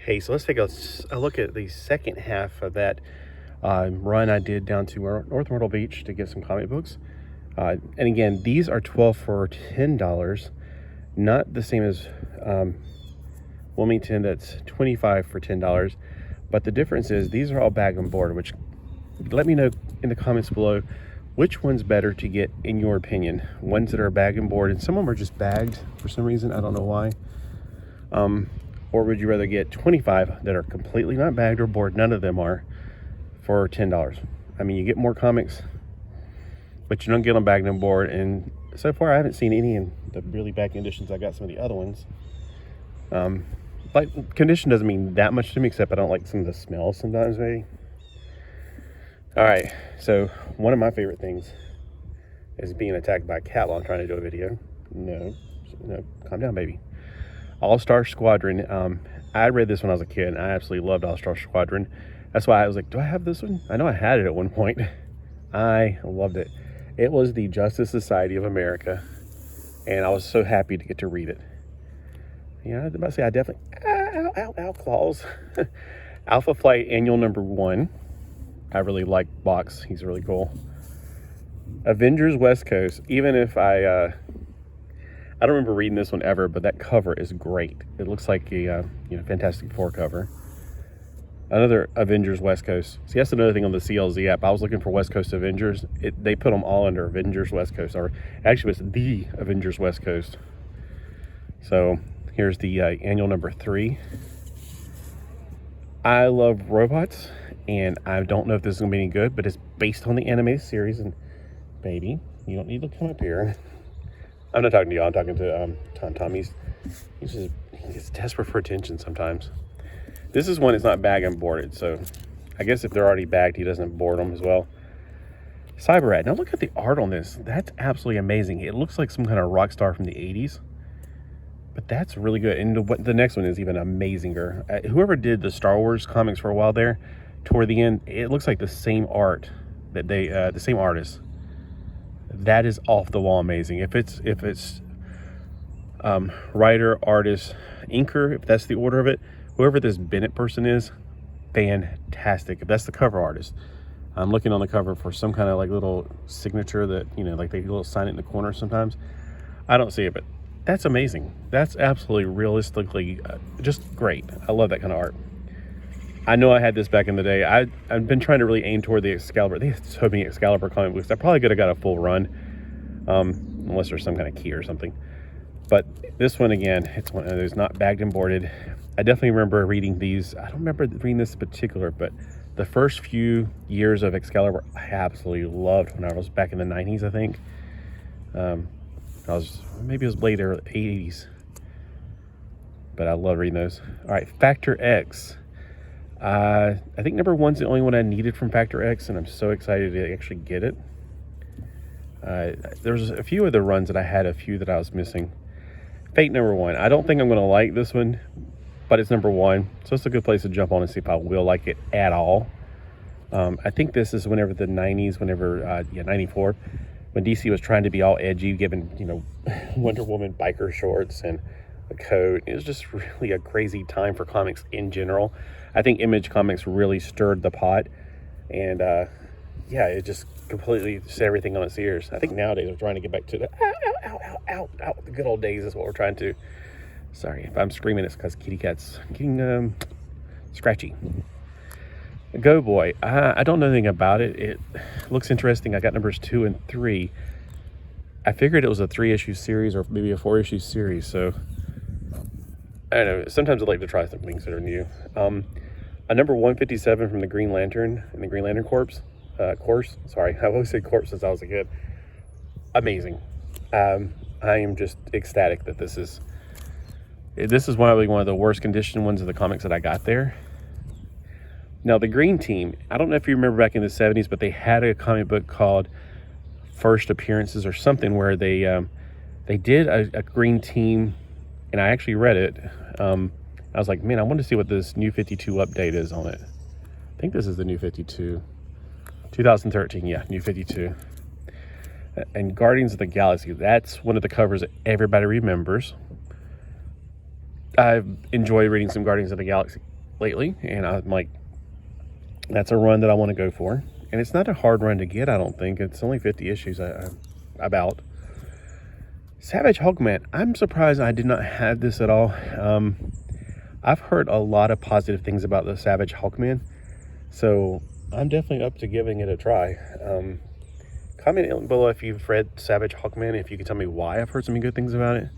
Hey, so let's take a look at the second half of that run I did down to North Myrtle Beach to get some comic books. And again, these are 12 for $10, not the same as Wilmington, that's 25 for $10. But the difference is these are all bag and board, which let me know in the comments below which one's better to get in your opinion. Ones that are bag and board, and some of them are just bagged for some reason, I don't know why. Or would you rather get 25 that are completely not bagged or board, none of them are, for $10? I mean, you get more comics, but you don't get them bagged and board. And so far, I haven't seen any in the really bad conditions. I got some of the other ones. Like, condition doesn't mean that much to me, except I don't like some of the smells sometimes, maybe. All right, so one of my favorite things is being attacked by a cat while I'm trying to do a video. No, calm down, baby. All-Star Squadron. I read this when I was a kid, and I absolutely loved All-Star Squadron. That's why I was like, do I have this one? I know I had it at one point. I loved it. It was the Justice Society of America, and I was so happy to get to read it. Yeah, I was about to say, I definitely... Ow, claws. Alpha Flight Annual Number 1. I really like Box. He's really cool. Avengers West Coast. Even if I don't remember reading this one ever, but that cover is great. It looks like a Fantastic Four cover. Another Avengers West Coast. See, that's another thing on the CLZ app. I was looking for West Coast Avengers. They put them all under Avengers West Coast. Or actually, it's the Avengers West Coast. So here's the annual number 3. I love robots, and I don't know if this is going to be any good, but it's based on the animated series. And baby, you don't need to come up here. I'm not talking to you. I'm talking to Tom. He's desperate for attention sometimes. This is one that's not bag and boarded, so I guess if they're already bagged, he doesn't board them as well. Cyberrat. Now look at the art on this. That's absolutely amazing. It looks like some kind of rock star from the 80s, but that's really good. And the next one is even amazinger. Whoever did the Star Wars comics for a while there, toward the end, it looks like the same art that the same artist. That is off the wall amazing. If it's writer, artist, inker, if that's the order of it, whoever this Bennett person is, fantastic. If that's the cover artist, I'm looking on the cover for some kind of like little signature that, like they little sign it in the corner sometimes. I don't see it, but that's amazing. That's absolutely realistically just great. I love that kind of art. I know I had this back in the day. I've been trying to really aim toward the Excalibur. They have so many Excalibur comic books. I probably could have got a full run, unless there's some kind of key or something. But this one, again, it's one of those not bagged and boarded. I definitely remember reading these. I don't remember reading this particular, but the first few years of Excalibur, I absolutely loved when I was back in the 90s, I think. Maybe it was later 80s. But I love reading those. All right, Factor X. I think number 1's the only one I needed from Factor X, and I'm so excited to actually get it. There's a few of the runs that I had, a few that I was missing. Fate number 1. I don't think I'm going to like this one, but it's number 1, so it's a good place to jump on and see if I will like it at all. I think this is whenever the 90s, 94, when DC was trying to be all edgy, giving, Wonder Woman biker shorts and a coat. It was just really a crazy time for comics in general. I think Image Comics really stirred the pot, and it just completely set everything on its ears. I think nowadays we're trying to get back to the the good old days is what we're trying to. Sorry if I'm screaming, it's because kitty cat's getting scratchy. Go Boy. I don't know anything about it. It looks interesting. I got numbers 2 and 3. I figured it was a 3-issue series or maybe a 4-issue series, so I don't know. Sometimes I like to try some things that are new. A number 157 from the Green Lantern and the Green Lantern Corps. Sorry, I've always said corpse since I was a kid. Amazing. I am just ecstatic that this is probably one of the worst conditioned ones of the comics that I got there. Now the Green Team, I don't know if you remember back in the 70s, but they had a comic book called First Appearances or something where they did a Green Team, and I actually read it. I was like, man, I want to see what this New 52 update is on it. I think this is the New 52. 2013, yeah, New 52. And Guardians of the Galaxy, that's one of the covers that everybody remembers. I've enjoyed reading some Guardians of the Galaxy lately, and I'm like, that's a run that I want to go for. And it's not a hard run to get, I don't think. It's only 50 issues about. Savage Hulkman, I'm surprised I did not have this at all. I've heard a lot of positive things about the Savage Hulkman, so I'm definitely up to giving it a try. Comment below if you've read Savage Hulkman, if you can tell me why I've heard so many good things about it.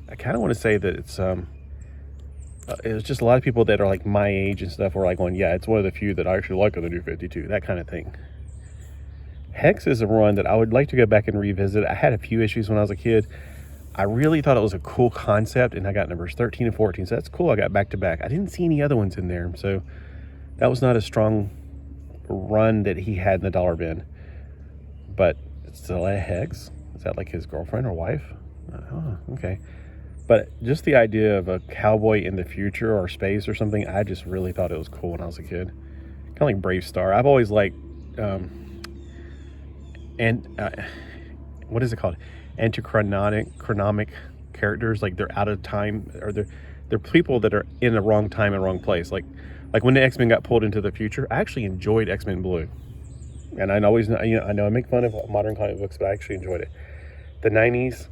I kind of want to say that it's just a lot of people that are like my age and stuff were like going, yeah, it's one of the few that I actually like of the New 52, that kind of thing. Hex is a run that I would like to go back and revisit. I had a few issues when I was a kid. I really thought it was a cool concept, and I got numbers 13 and 14, so that's cool. I got back to back. I didn't see any other ones in there, so that was not a strong run that he had in the dollar bin. But it's still a Hex. Is that like his girlfriend or wife? Oh, okay. But just the idea of a cowboy in the future or space or something, I just really thought it was cool when I was a kid. Kind of like Brave Star. I've always liked, what is it called? Antichronomic characters. Like they're out of time, or they're people that are in the wrong time and wrong place. Like when the X-Men got pulled into the future, I actually enjoyed X-Men Blue. And I know I make fun of modern comic books, but I actually enjoyed it. The 90s,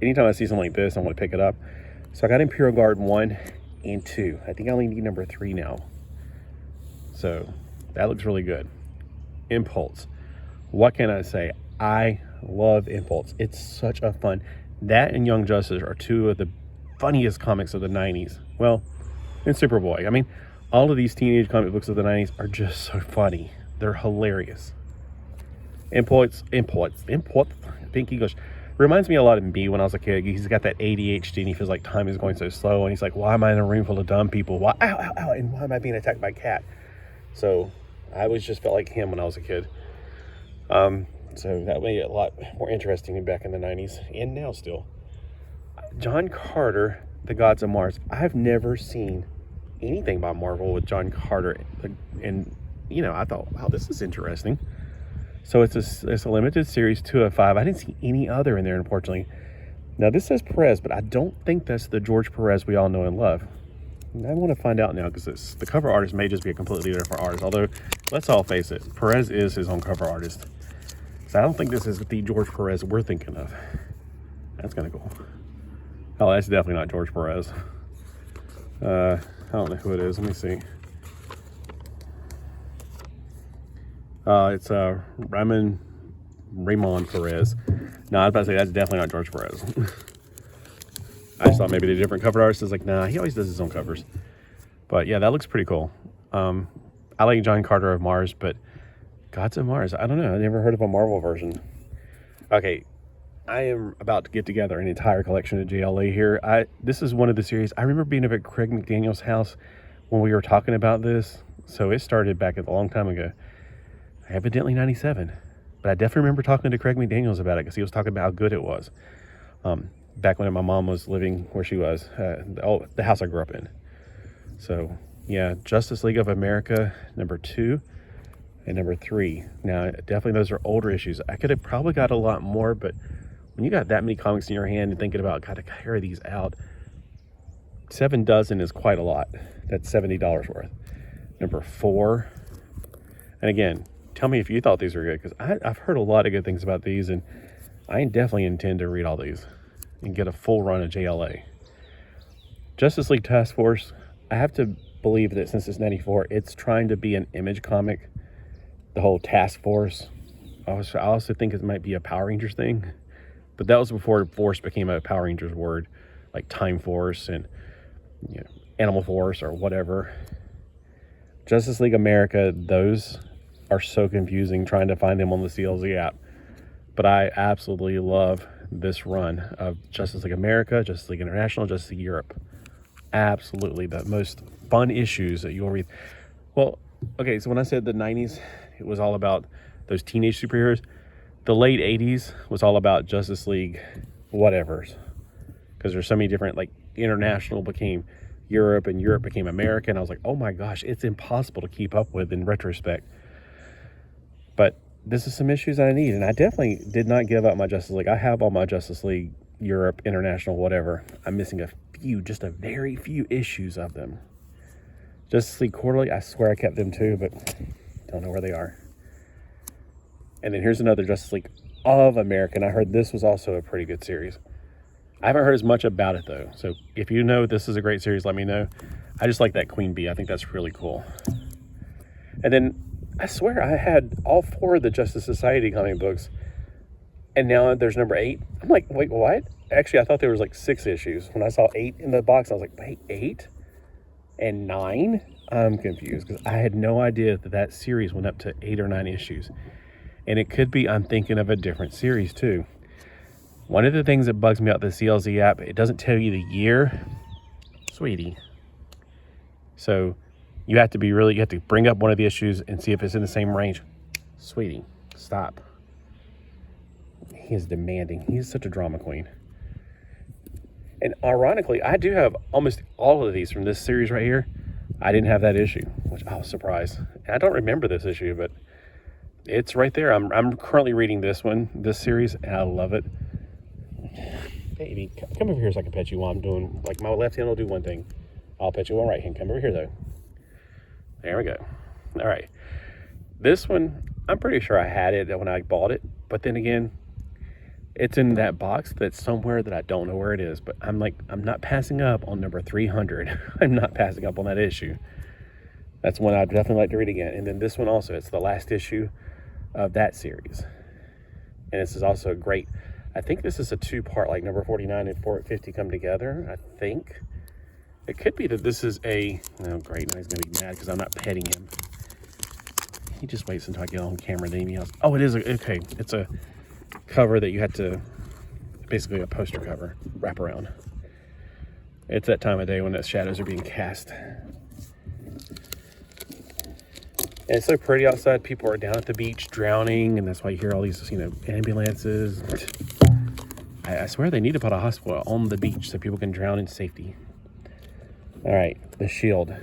anytime I see something like this, I want to pick it up. So I got Imperial Guard 1 and 2. I think I only need number 3 now. So that looks really good. Impulse. What can I say? I love Impulse. It's such a fun. That and Young Justice are two of the funniest comics of the 90s. Well, and Superboy. I mean, all of these teenage comic books of the 90s are just so funny. They're hilarious. Impulse, Pink English. Reminds me a lot of me when I was a kid. He's got that ADHD and he feels like time is going so slow. And he's like, why am I in a room full of dumb people? Why, ow, ow, ow, and why am I being attacked by a cat? So I always just felt like him when I was a kid. So that made it a lot more interesting back in the 90s and now still. John Carter, The Gods of Mars. I've never seen anything by Marvel with John Carter. And, I thought, wow, this is interesting. So it's a limited series, 2 of 5. I didn't see any other in there, unfortunately. Now, this says Perez, but I don't think that's the George Perez we all know and love. And I want to find out now, because the cover artist may just be a completely different artist. Although, let's all face it, Perez is his own cover artist. So I don't think this is the George Perez we're thinking of. That's kind of cool. Oh, that's definitely not George Perez. I don't know who it is. Let me see. It's Raymond Perez. No, I was about to say that's definitely not George Perez. I just thought maybe the different cover artist is like, nah, he always does his own covers. But yeah, that looks pretty cool. I like John Carter of Mars, but Gods of Mars, I don't know. I never heard of a Marvel version. Okay, I am about to get together an entire collection of JLA here. This is one of the series. I remember being up at Craig McDaniel's house when we were talking about this. So it started back a long time ago. Evidently 97. But I definitely remember talking to Craig McDaniels about it because he was talking about how good it was. Back when my mom was living where she was. The house I grew up in. So, yeah, Justice League of America, number 2 and number 3. Now, definitely those are older issues. I could have probably got a lot more, but when you got that many comics in your hand and thinking about got to carry these out, 7 dozen is quite a lot. That's $70 worth. Number 4. And again, tell me if you thought these were good, because I've heard a lot of good things about these, and I definitely intend to read all these and get a full run of JLA. Justice League Task Force, I have to believe that since it's 94, it's trying to be an Image comic. The whole Task Force. I also think it might be a Power Rangers thing, but that was before Force became a Power Rangers word, like Time Force and Animal Force or whatever. Justice League America, those are so confusing trying to find them on the CLZ app. But I absolutely love this run of Justice League America, Justice League International, Justice League Europe. Absolutely the most fun issues that you'll read. Well, okay, so when I said the 90s, it was all about those teenage superheroes. The late 80s was all about Justice League whatevers. Because there's so many different, like, International became Europe and Europe became America. And I was like, oh my gosh, it's impossible to keep up with in retrospect. But this is some issues that I need. And I definitely did not give up my Justice League. I have all my Justice League, Europe, International, whatever. I'm missing a few, just a very few issues of them. Justice League Quarterly, I swear I kept them too, but don't know where they are. And then here's another Justice League of America, and I heard this was also a pretty good series. I haven't heard as much about it though, so if you know this is a great series, let me know. I just like that Queen Bee. I think that's really cool. And then I swear I had all 4 of the Justice Society comic books, and now there's number 8. I'm like, wait, what? Actually, I thought there was like 6 issues. When I saw 8 in the box, I was like, wait, 8 and 9? I'm confused because I had no idea that that series went up to 8 or 9 issues. And it could be I'm thinking of a different series too. One of the things that bugs me about the CLZ app, it doesn't tell you the year, sweetie. So you have to bring up one of the issues and see if it's in the same range. Sweetie, stop. He is demanding. He is such a drama queen. And ironically, I do have almost all of these from this series right here. I didn't have that issue, which I was surprised. I don't remember this issue, but it's right there. I'm currently reading this series, and I love it. Baby, come over here so I can pet you while I'm doing, like my left hand will do one thing. I'll pet you with my right hand. Come over here though. There we go. All right. This one, I'm pretty sure I had it when I bought it, but then again, it's in that box that's somewhere that I don't know where it is, but I'm not passing up on number 300. I'm not passing up on that issue. That's one I'd definitely like to read again. And then this one also, it's the last issue of that series. And this is also a great, I think this is a 2-part, like number 49 and 450 come together, I think. It could be that this is oh great, now he's gonna be mad because I'm not petting him. He just waits until I get on camera, then he yells. Oh, it is, okay, it's a cover that you had to, basically a poster cover, wrap around. It's that time of day when the shadows are being cast. And it's so pretty outside. People are down at the beach drowning, and that's why you hear all these, ambulances. I swear they need to put a hospital on the beach so people can drown in safety. All right, the Shield.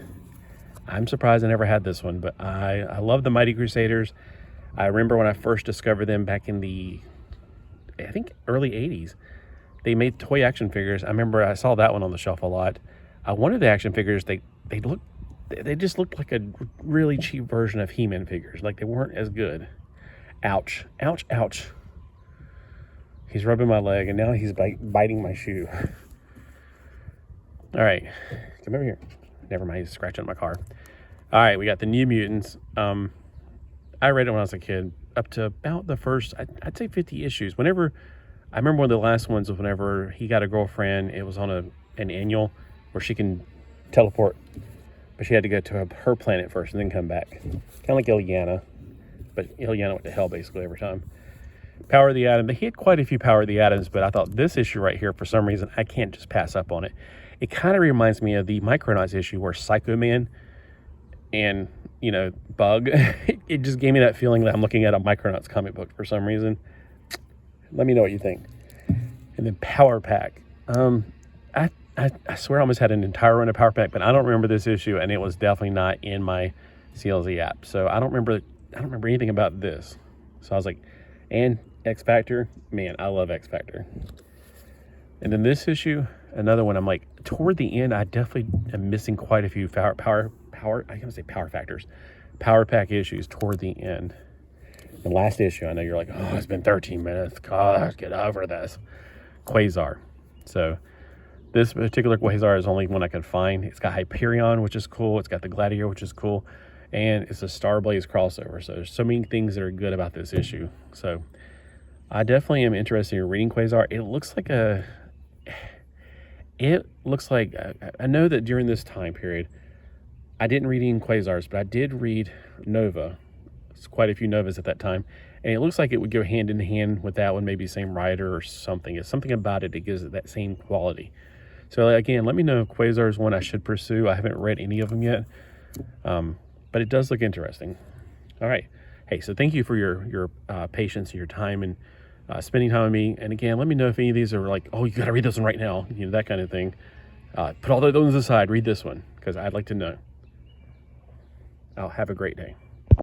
I'm surprised I never had this one, but I love the Mighty Crusaders. I remember when I first discovered them back in the, I think, early 80s. They made toy action figures. I remember I saw that one on the shelf a lot. One of the action figures, they just looked like a really cheap version of He-Man figures. Like they weren't as good. Ouch, ouch, ouch. He's rubbing my leg and now he's biting my shoe. All right, come over here. Never mind, he's scratching my car. All right, we got the New Mutants. I read it when I was a kid, up to about the first, I'd say 50 issues. I remember one of the last ones was whenever he got a girlfriend. It was on an annual where she can teleport, but she had to go to her planet first and then come back. Kind of like Ileana, but Ileana went to hell basically every time. Power of the Atom. They had quite a few Power of the Atoms, but I thought this issue right here, for some reason, I can't just pass up on it. It kind of reminds me of the Micronauts issue where Psycho Man and, Bug, it just gave me that feeling that I'm looking at a Micronauts comic book for some reason. Let me know what you think. And then Power Pack. I swear I almost had an entire run of Power Pack, but I don't remember this issue, and it was definitely not in my CLZ app. So I don't remember anything about this. So I was like, and X Factor, man, I love X Factor. And then this issue, another one, I'm like, toward the end, I definitely am missing quite a few Power Factors, Power Pack issues toward the end. The last issue, I know you're like, oh, it's been 13 minutes. God, get over this. Quasar. So this particular Quasar is the only one I could find. It's got Hyperion, which is cool. It's got the Gladiator, which is cool. And it's a Starblaze crossover. So there's so many things that are good about this issue. So I definitely am interested in reading Quasar. It looks like I know that during this time period, I didn't read any Quasars, but I did read Nova. It's quite a few Novas at that time. And it looks like it would go hand in hand with that one, maybe same writer or something. It's something about it that gives it that same quality. So again, let me know if Quasar is one I should pursue. I haven't read any of them yet, but it does look interesting. All right. Hey, so thank you for your patience and your time and spending time with me. And again, let me know if any of these are like, oh, you got to read this one right now, that kind of thing. Put all those aside, read this one, because I'd like to know. Have a great day.